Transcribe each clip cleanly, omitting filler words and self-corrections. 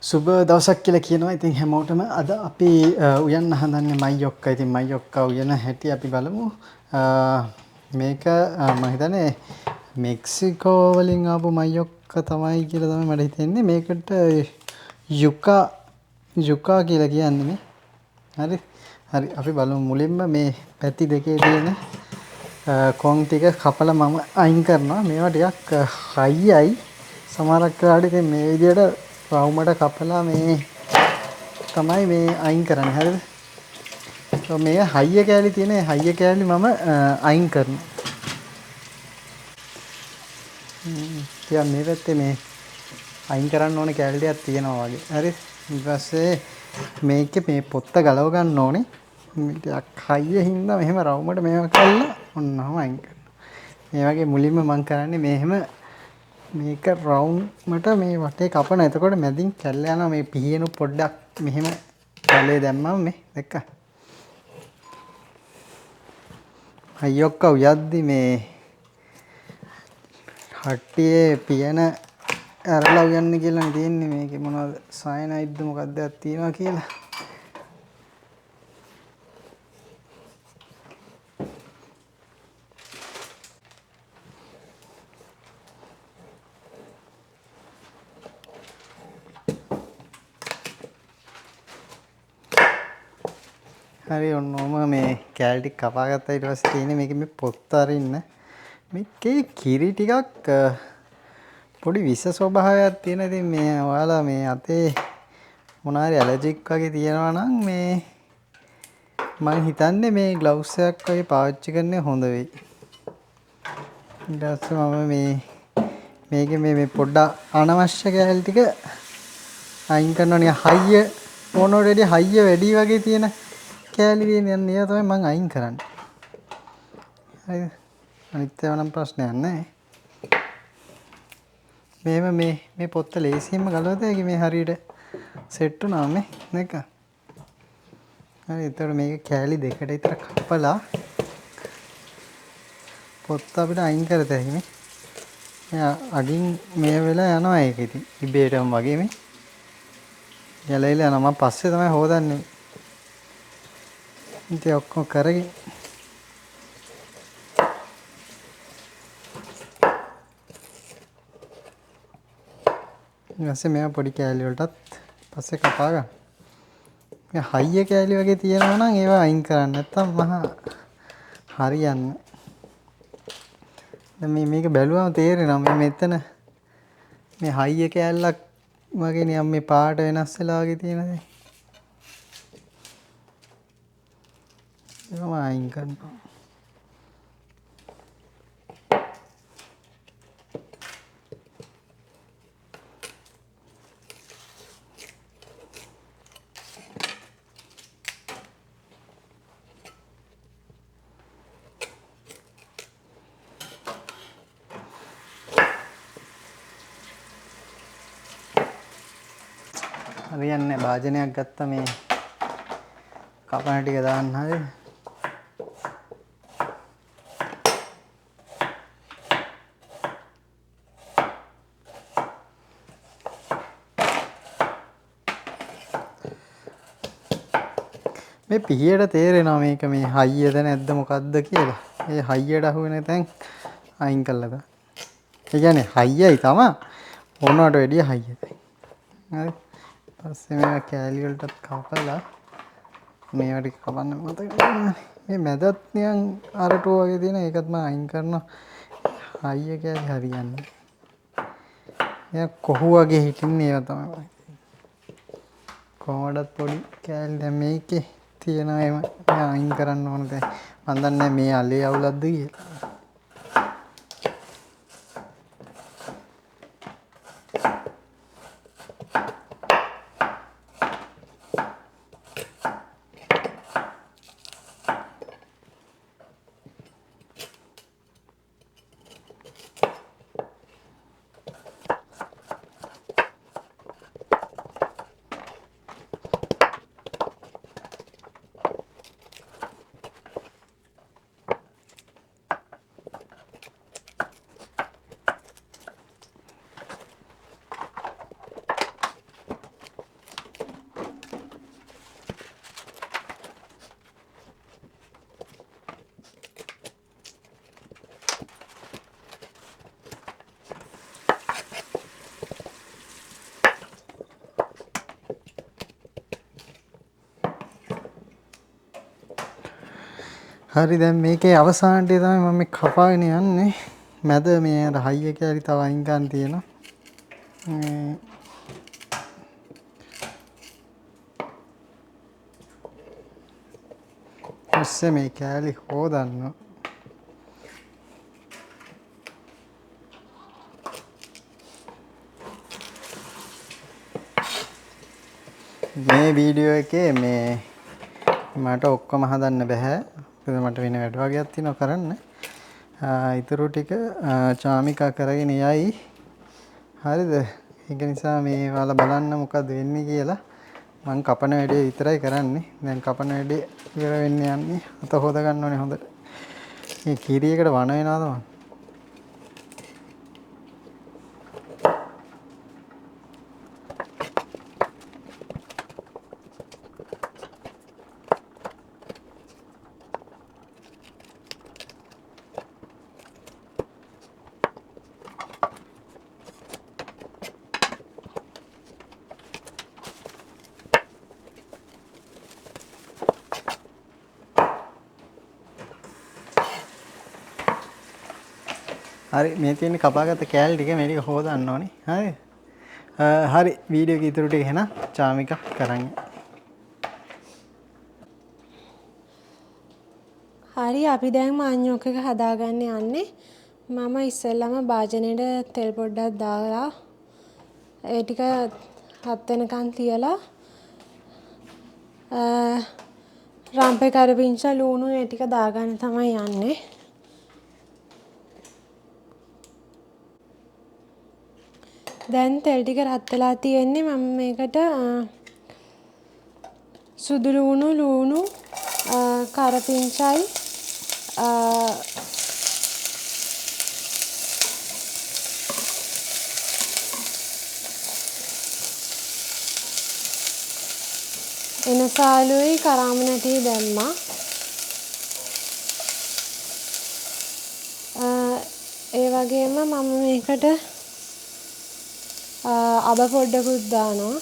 සුබ දවසක් කියලා කියනවා. ඉතින් හැමෝටම අද අපි උයන්න හදන්නේ මයියොක්ක. ඉතින් මයියොක්ක උයන හැටි අපි බලමු. මේක මම හිතන්නේ මෙක්සිකෝ වලින් ආපු මයියොක්ක තමයි කියලා තමයි මට හිතෙන්නේ. මේකට යුකා කියලා කියන්නේ මේ. හරි. හරි අපි බලමු මුලින්ම මේ පැති දෙකේ තියෙන කොන් ටික කපලා මම අයින් කරනවා. මේවා ටිකක් හයියයි. සමහරක් වෙලාවට ඉතින් මේ විදිහට රවුමට කපලා මේ තමයි මේ අයින් කරන්නේ. හරිද? මේ හයිය කෑලි තියෙන හයිය කෑලි මම අයින් කරනවා. තියා මේ පැත්තේ මේ අයින් කරන්න ඕනේ කෑලි ටිකක් තියෙනවා වගේ. හරිද? ඊට පස්සේ මේකේ මේ පොත්ත ගලව ගන්න ඕනේ. මේ ටිකක් හයිය හින්දා මෙහෙම රවුමට මේවා කරලා ඔන්නම අයින් කරනවා. මේ වගේ මුලින්ම මම කරන්නේ මෙහෙම මේක රවුන්ඩ්මට මේ වටේ කපන. එතකොට මැදින් කැල්ල යනවා. මේ පිහිනු පොඩ්ඩක් මෙහෙම කැලේ දැම්මම මේ දැක්කා. අයියොක්ක උයද්දි මේ හට්ටියේ පියන ඇරලා උයන්න කියලා තියෙන්නේ. මේකේ මොනවද සයනයිඩ්ද මොකක්ද තියෙනවා කියලා. හරි ඔන්නෝම මේ කෑලි ටික කපා ගත්තා. ඊට පස්සේ තියෙන්නේ මේකේ මේ පොත්ත අරින්න. මේකේ කිරි ටිකක් පොඩි විස ස්වභාවයක් තියෙන. ඉතින් මේ ඔයාලා මේ අතේ මොනාරි ඇලර්ජික් වගේ තියෙනවා නම් මේ මම හිතන්නේ මේ ග්ලව්ස් එකක් වගේ පාවිච්චි කරන්නේ හොඳ වෙයි. ඊට පස්සේ මම මේකේ මේ පොඩ්ඩක් අනවශ්‍ය කෑලි ටික අයින් කරනවා. නිකන් හයිය ඕනෝට වැඩි හයිය වැඩි වගේ තියෙන කෑලි තියෙන ඒවා තමයි මම අයින් කරන්නේ. හරිද? අනිත් ඒවා නම් ප්‍රශ්නයක් නැහැ. මේව මේ පොත්ත ලේසියෙන්ම ගලවද ඒකේ මේ හරියට සෙට් වුණා මේ නේද? හරි එතකොට මේක කෑලි දෙකට විතර කපලා පොත්ත අපිට අයින් කරත හැකි මේ. එයා අගින් මේ වෙලා යනවා ඒක ඉතින් ඉබේටම වගේ මේ. යලයිලා යනවා. මම පස්සේ තමයි හොදන්නේ. ඉතින් ඔක්කොම කරගෙන ඊපස්සේ මේවා පොඩි කෑලි වලටත් පස්සේ කපා ගන්න. මේ හයිය කෑලි වගේ තියෙනවා නම් ඒවා අයින් කරන්න. නැත්තම් මහා හරියන්නේ. දැන් මේක බැලුවම තේරෙනවා මේ මෙතන මේ හයිය කෑල්ලක් වගේ නියම් මේ පාට වෙනස් වෙලා වගේ තියෙන දේ. ඒවා අයින් කරනවා. හරියන්නේ භාජනයක් ගත්තා මේ කපන ටික දාන්න. හරිද? මේ පිහියට තේරෙනවා මේක මේ හයියද නැද්ද මොකද්ද කියලා. ඒ හයියට අහු වෙන තැන් අයින් කළා දාන්න. ඒ කියන්නේ හයියයි තමයි ඕනවට වැඩිය හයියයි. හරි. පස්සේ මේවා කෑලි වලටත් කපලා මේවා ටික කපන්න මතක ගන්න. මේ මැදත් නිකන් අරටුව වගේ තියෙන ඒකත් මම අයින් කරනවා. හයිය කෑලි හරියන්නේ. එයා කොහු වගේ හිටින්නේ ඒවා තමයි. කොහොමදත් පොඩි කෑලි දැන් මේකේ තියෙනවා එම අයින් කරන්න ඕන දැන්. මම දන්නේ මේ අලේ අවුලක්ද කියලා. හරි දැන් මේකේ අවසානයේ තමයි මම මේ කපාගෙන යන්නේ. මැද මේ අර හයිය කැලි තව අයින් ගන්න තියෙනවා. මේ ඉස්සේ මේ කැලි හොදන්න. මේ වීඩියෝ එකේ මේ මට ඔක්කොම හදන්න බෑ. මොකද මට වෙන වැඩ වගේක් තියෙනවා කරන්න. ඊටු ටික චාමිකා කරගෙන යයි. හරිද? ඒක නිසා මේ ඔයාලා බලන්න මොකද වෙන්නේ කියලා. මං කපන වැඩේ විතරයි කරන්නේ. දැන් කපන වැඩේ ඉවර වෙන්න යන්නේ. අත හොද ගන්න ඕනේ හොඳට. මේ කීරියකට වණ වෙනවද මං? හරි මේ තියෙන කපාගත්ත කෑලි ටික මේ ටික හොදන්න ඕනේ. හරි. හරි වීඩියෝ එක ඉතුරු ටික එහෙනම් චාමිකා කරන්න. හරි අපි දැන් මාඤ්ඤොක් එක හදාගන්න යන්නේ. මම ඉස්සෙල්ලාම භාජනයේට තෙල් පොඩ්ඩක් දාලා ඒ ටික හත් වෙනකන් තියලා රම්පේ කරපිංචා ලුණු ඒ ටික දාගන්න තමයි යන්නේ. දැන් තෙල් ටික රත් වෙලා තියෙන්නේ. මම මේකට සුදු ලුණු කරපිංචායි එනසාලුයි කරාම නැටි දැම්මා. ඒ වගේම මම මේකට අබ පොඩ්ඩකුත් දානවා.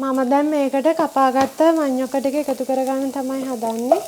මම දැන් මේකට කපාගත්ත මඤ්ඤොක ටික එකතු කරගන්න තමයි හදන්නේ.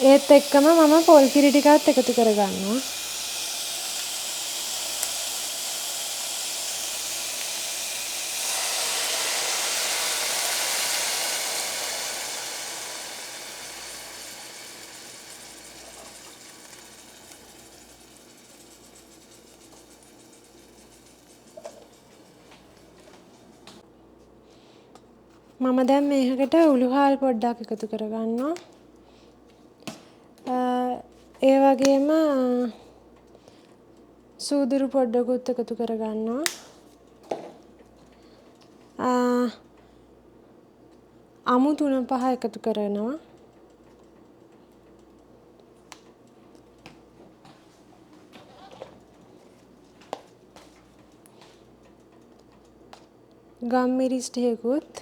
ඒත් එක්කම මම පොල් කිරි ටිකත් එකතු කරගන්නවා. මම දැන් මේකට උළුහාල් පොඩ්ඩක් එකතු කරගන්නවා. ඒ වගේම සූදුරු පොඩ්ඩකුත් එකතු කරගන්නවා. අමු 3-5 එකතු කරනවා. ගම්මිරිස් ටිකකුත්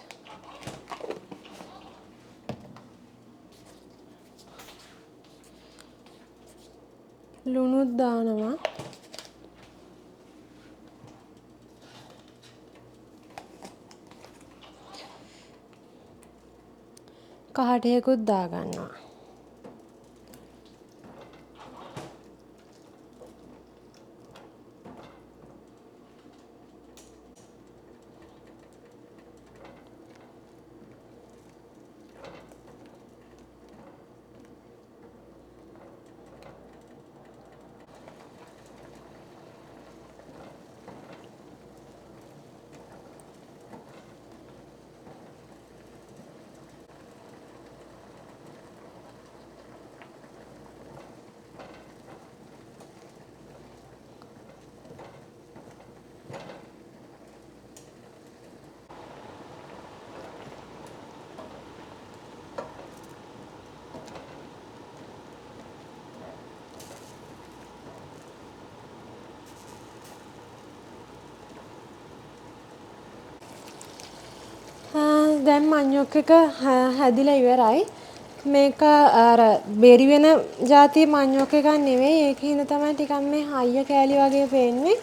ලුණුත් දානවා. කහටයකුත් දාගන්නවා. දැන් මඤ්ඤොක් එක හැදිලා ඉවරයි. මේක අර බෙරි වෙන જાතිය මඤ්ඤොක් එකක් නෙවෙයි. ඒකින්ද තමයි ටිකක් මේ හයිය කෑලි වගේ පේන්නේ.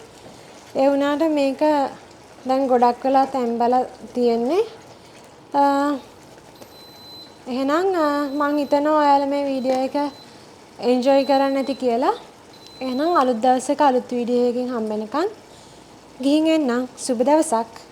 ඒ වුණාට මේක දැන් ගොඩක් වෙලා තැම්බලා තියෙන්නේ. එහෙනම් මං හිතනවා ඔයාලා මේ වීඩියෝ එක එන්ජොයි කරන්න ඇති කියලා. එහෙනම් අලුත් දවසක අලුත් වීඩියෝ එකකින් හම්බ වෙනකන් ගිහින් එන්නම්. සුබ දවසක්.